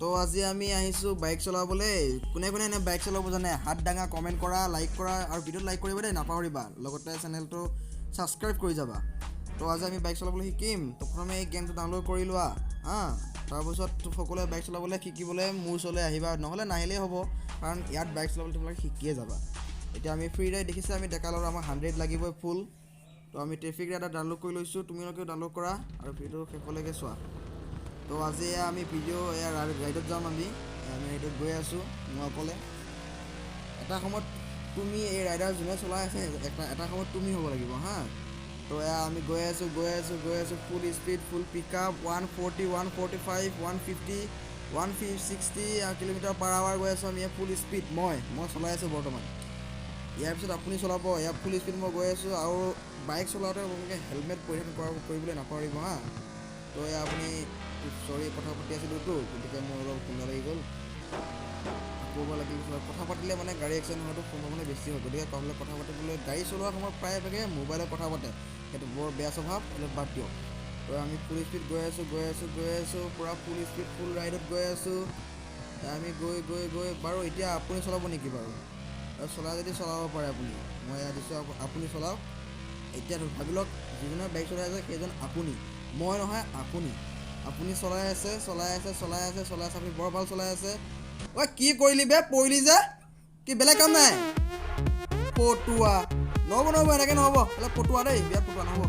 তো আজি আমি আহিছোঁ বাইক চলাবলৈ। কোনে কোনে এনে বাইক চলাব জানে হাত দাঙা, কমেণ্ট কৰা, লাইক কৰা আৰু ভিডিঅ'ত লাইক কৰিব দেই, নাপাহৰিবা। লগতে চেনেলটো ছাবস্ক্ৰাইব কৰি যাবা। তো আজি আমি বাইক চলাবলৈ শিকিম। তো প্ৰথমে এই গেমটো ডাউনলোড কৰি লোৱা তাৰপিছত সকলোৱে বাইক চলাবলৈ শিকিবলৈ মোৰ ওচৰলৈ আহিবা, নহ'লে নাহিলেই হ'ব, কাৰণ ইয়াত বাইক চলাবলৈ তোমালোকে শিকিয়ে যাবা। এতিয়া আমি ফ্ৰী ৰাইড দেখিছে, আমি ডেকা ল'ৰা, আমাক 100 লাগিবই ফুল। তো আমি ট্ৰেফিক ৰাইডাৰ ডাউনলোড কৰি লৈছোঁ, তোমালোকেও ডাউনলোড কৰা আৰু ভিডিঅ' শেষলৈকে চোৱা। তো আজি আমি ভিডিঅ' ৰাইডত যাম। আমি ৰাইডত গৈ আছোঁ মই অকলে। এটা সময়ত তুমি এই ৰাইডাৰ যোনে চলাই আছে এটা সময়ত তুমি হ'ব লাগিব তো আমি গৈ আছোঁ ফুল স্পীড, ফুল পিক আপ, 140, 145, 150, 160 কিলোমিটাৰ পাৰ আৱাৰ গৈ আছোঁ আমি ফুল স্পীড। মই চলাই আছোঁ বৰ্তমান। ইয়াৰ পিছত আপুনি চলাব। ইয়াৰ ফুল স্পীড মই গৈ আছোঁ। আৰু বাইক চলাওঁতে আপোনালোকে হেলমেট পৰিধান কৰিবলৈ নাপাহৰিব তো আপুনি চৰি কথা পাতি আছিলোঁতো, গতিকে মোৰ অলপ খুন্দা লাগি গ'ল। ক'ব লাগিল কথা পাতিলে মানে গাড়ী এক্সিডেণ্ট হোৱাটো সম্ভাৱনা বেছি হয়, গতিকে কথা পাতিবলৈ গাড়ী চলোৱাৰ সময়ত প্ৰায়ভাগে মোবাইলত কথা পাতে, সেইটো বৰ বেয়া স্বভাৱ, অলপ বাদ দিয়ক। তো আমি ফুল স্পীড গৈ আছোঁ পূৰা ফুল স্পীড, ফুল ৰাইডত গৈ আছোঁ। আমি গৈ বাৰু এতিয়া আপুনি চলাব নেকি বাৰু? আৰু চলাই যদি চলাব পাৰে আপুনি, মই এয়া দিছোঁ, আপুনি চলাওক। এতিয়া ভাবি লওক, যিজনে বাইক চলাই আছে সেইজন আপুনি, মই নহয়, আপুনি চলাই আছে, আপুনি বৰ ভাল চলাই আছে। ঐ কি কৰিলি বে, পৰিলি যে, কি বেলেগ কাম নাই? ফটুৱা নহ'ব, এনেকৈ নহ'ব, অলপ ফটুৱা দেই, বিৰাট ফটুৱা নহ'ব।